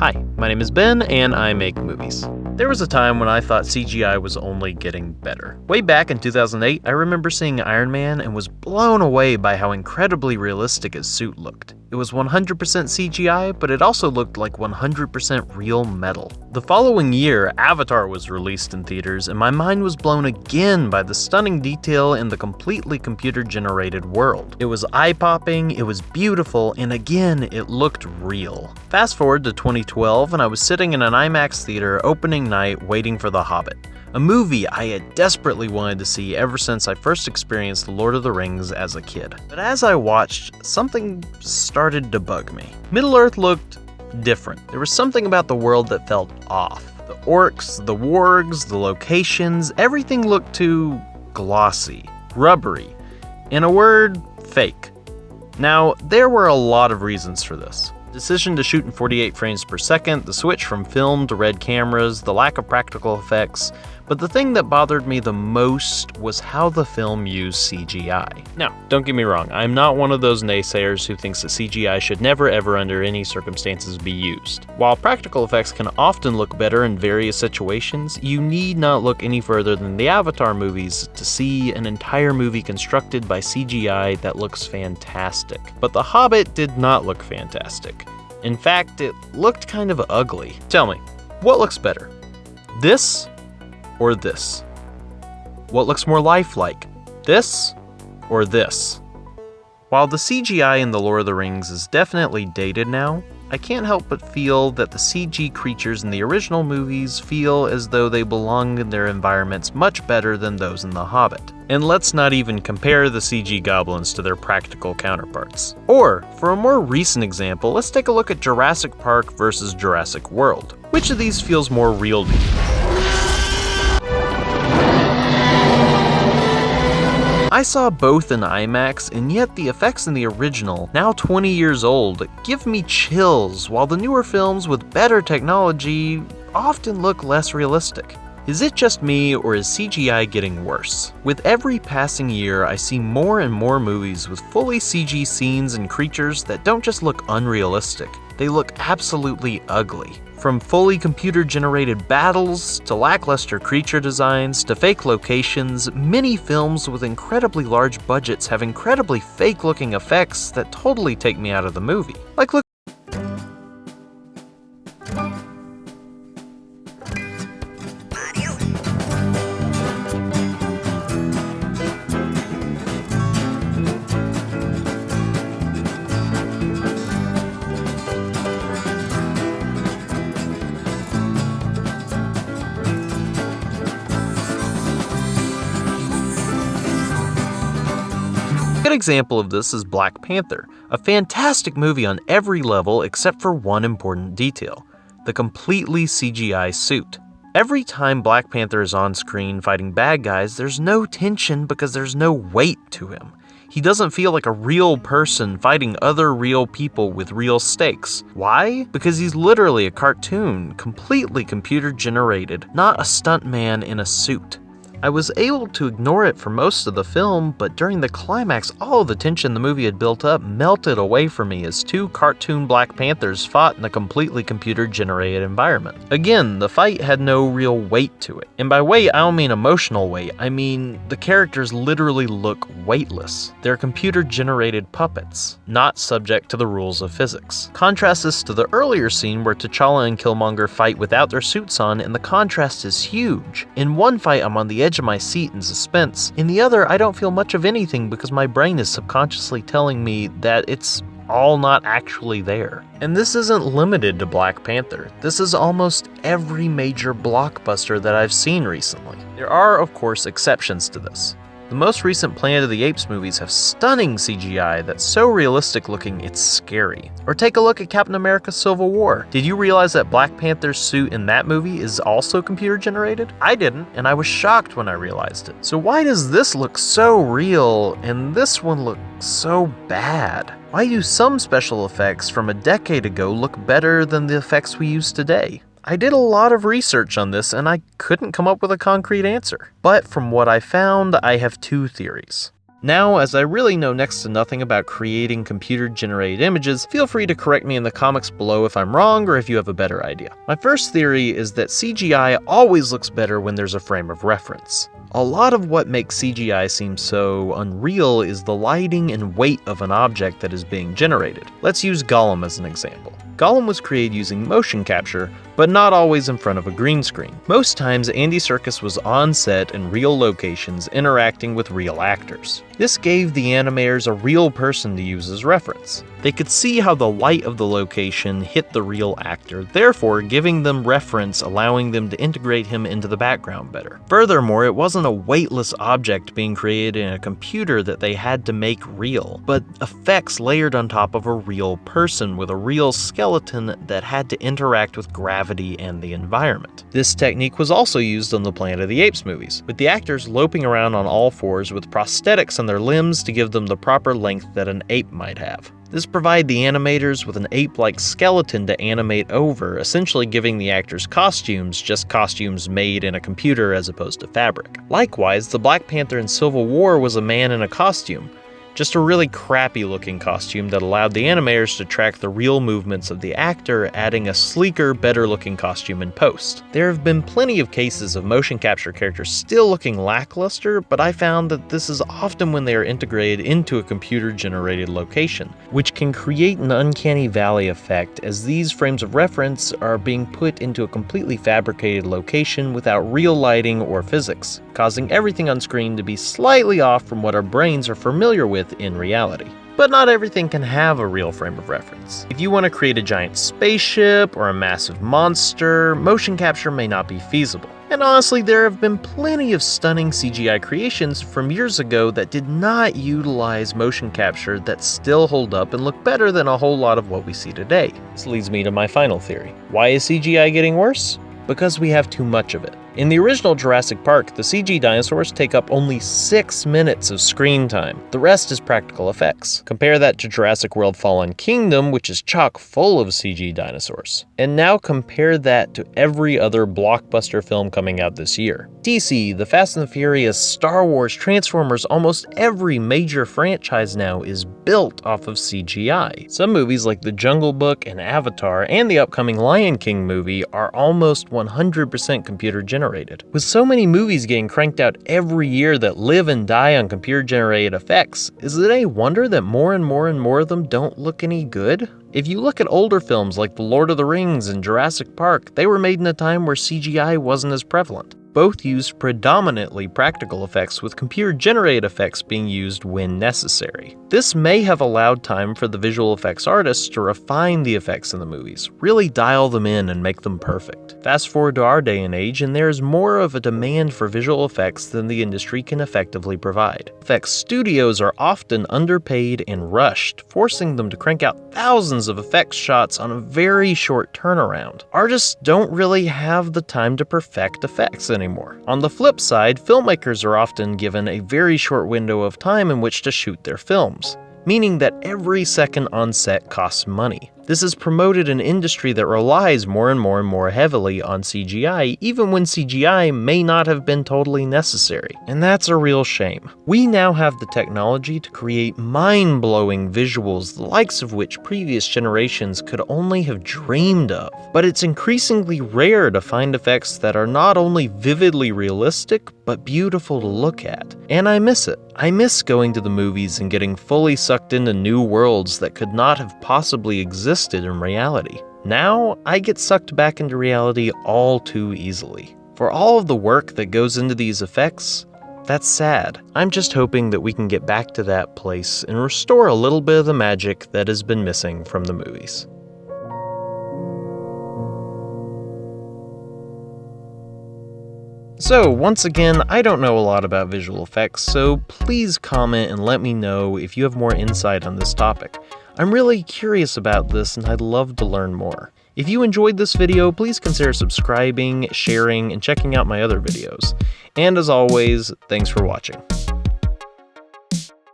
Hi, my name is Ben, and I make movies. There was a time when I thought CGI was only getting better. Way back in 2008, I remember seeing Iron Man and was blown away by how incredibly realistic his suit looked. It was 100% CGI, but it also looked like 100% real metal. The following year, Avatar was released in theaters, and my mind was blown again by the stunning detail in the completely computer-generated world. It was eye-popping, it was beautiful, and again, it looked real. Fast forward to 2012, and I was sitting in an IMAX theater opening night waiting for The Hobbit, a movie I had desperately wanted to see ever since I first experienced The Lord of the Rings as a kid. But as I watched, something started to bug me. Middle-earth looked different. There was something about the world that felt off. The orcs, the wargs, the locations, everything looked too glossy, rubbery. In a word, fake. Now, there were a lot of reasons for this. Decision to shoot in 48 frames per second, the switch from film to red cameras, the lack of practical effects, but the thing that bothered me the most was how the film used CGI. Now, don't get me wrong, I'm not one of those naysayers who thinks that CGI should never ever under any circumstances be used. While practical effects can often look better in various situations, you need not look any further than the Avatar movies to see an entire movie constructed by CGI that looks fantastic. But The Hobbit did not look fantastic. In fact, it looked kind of ugly. Tell me, what looks better? This or this? What looks more lifelike? This or this? While the CGI in The Lord of the Rings is definitely dated now, I can't help but feel that the CG creatures in the original movies feel as though they belong in their environments much better than those in The Hobbit. And let's not even compare the CG goblins to their practical counterparts. Or, for a more recent example, let's take a look at Jurassic Park versus Jurassic World. Which of these feels more real to you? I saw both in IMAX, and yet the effects in the original, now 20 years old, give me chills, while the newer films with better technology often look less realistic. Is it just me, or is CGI getting worse? With every passing year, I see more and more movies with fully CG scenes and creatures that don't just look unrealistic, they look absolutely ugly. From fully computer-generated battles, to lackluster creature designs, to fake locations, many films with incredibly large budgets have incredibly fake-looking effects that totally take me out of the movie. Like, look. A good example of this is Black Panther, a fantastic movie on every level except for one important detail: the completely CGI suit. Every time Black Panther is on screen fighting bad guys, there's no tension because there's no weight to him. He doesn't feel like a real person fighting other real people with real stakes. Why? Because he's literally a cartoon, completely computer-generated, not a stuntman in a suit. I was able to ignore it for most of the film, but during the climax, all of the tension the movie had built up melted away from me as two cartoon Black Panthers fought in a completely computer-generated environment. Again, the fight had no real weight to it. And by weight, I don't mean emotional weight, I mean the characters literally look weightless. They're computer-generated puppets, not subject to the rules of physics. Contrast this to the earlier scene where T'Challa and Killmonger fight without their suits on, and the contrast is huge. In one fight, I'm on the edge of my seat in suspense. In the other, I don't feel much of anything because my brain is subconsciously telling me that it's all not actually there. And this isn't limited to Black Panther. This is almost every major blockbuster that I've seen recently. There are, of course, exceptions to this. The most recent Planet of the Apes movies have stunning CGI that's so realistic looking it's scary. Or take a look at Captain America Civil War. Did you realize that Black Panther's suit in that movie is also computer generated? I didn't, and I was shocked when I realized it. So why does this look so real and this one look so bad? Why do some special effects from a decade ago look better than the effects we use today? I did a lot of research on this and I couldn't come up with a concrete answer. But from what I found, I have two theories. Now, as I really know next to nothing about creating computer-generated images, feel free to correct me in the comments below if I'm wrong or if you have a better idea. My first theory is that CGI always looks better when there's a frame of reference. A lot of what makes CGI seem so unreal is the lighting and weight of an object that is being generated. Let's use Gollum as an example. Gollum was created using motion capture, but not always in front of a green screen. Most times, Andy Serkis was on set in real locations interacting with real actors. This gave the animators a real person to use as reference. They could see how the light of the location hit the real actor, therefore giving them reference, allowing them to integrate him into the background better. Furthermore, it wasn't a weightless object being created in a computer that they had to make real, but effects layered on top of a real person with a real skeleton that had to interact with gravity and the environment. This technique was also used on the Planet of the Apes movies, with the actors loping around on all fours with prosthetics on their limbs to give them the proper length that an ape might have. This provided the animators with an ape-like skeleton to animate over, essentially giving the actors costumes, just costumes made in a computer as opposed to fabric. Likewise, the Black Panther in Civil War was a man in a costume, just a really crappy looking costume that allowed the animators to track the real movements of the actor, adding a sleeker, better looking costume in post. There have been plenty of cases of motion capture characters still looking lackluster, but I found that this is often when they are integrated into a computer generated location, which can create an uncanny valley effect as these frames of reference are being put into a completely fabricated location without real lighting or physics, causing everything on screen to be slightly off from what our brains are familiar with in reality. But not everything can have a real frame of reference. If you want to create a giant spaceship or a massive monster, motion capture may not be feasible. And honestly, there have been plenty of stunning CGI creations from years ago that did not utilize motion capture that still hold up and look better than a whole lot of what we see today. This leads me to my final theory. Why is CGI getting worse? Because we have too much of it. In the original Jurassic Park, the CG dinosaurs take up only 6 minutes of screen time. The rest is practical effects. Compare that to Jurassic World Fallen Kingdom, which is chock full of CG dinosaurs. And now compare that to every other blockbuster film coming out this year. DC, The Fast and the Furious, Star Wars, Transformers, almost every major franchise now is built off of CGI. Some movies like The Jungle Book and Avatar and the upcoming Lion King movie are almost 100% computer generated. With so many movies getting cranked out every year that live and die on computer-generated effects, is it any wonder that more and more of them don't look any good? If you look at older films like The Lord of the Rings and Jurassic Park, they were made in a time where CGI wasn't as prevalent. Both used predominantly practical effects, with computer-generated effects being used when necessary. This may have allowed time for the visual effects artists to refine the effects in the movies, really dial them in and make them perfect. Fast forward to our day and age, and there is more of a demand for visual effects than the industry can effectively provide. Effects studios are often underpaid and rushed, forcing them to crank out thousands of effects shots on a very short turnaround. Artists don't really have the time to perfect effects anymore. On the flip side, filmmakers are often given a very short window of time in which to shoot their films, meaning that every second on set costs money. This has promoted an industry that relies more and more heavily on CGI, even when CGI may not have been totally necessary. And that's a real shame. We now have the technology to create mind-blowing visuals, the likes of which previous generations could only have dreamed of. But it's increasingly rare to find effects that are not only vividly realistic, but beautiful to look at. And I miss it. I miss going to the movies and getting fully sucked into new worlds that could not have possibly existed in reality. Now, I get sucked back into reality all too easily. For all of the work that goes into these effects, that's sad. I'm just hoping that we can get back to that place and restore a little bit of the magic that has been missing from the movies. So, once again, I don't know a lot about visual effects, so please comment and let me know if you have more insight on this topic. I'm really curious about this and I'd love to learn more. If you enjoyed this video, please consider subscribing, sharing, and checking out my other videos. And as always, thanks for watching.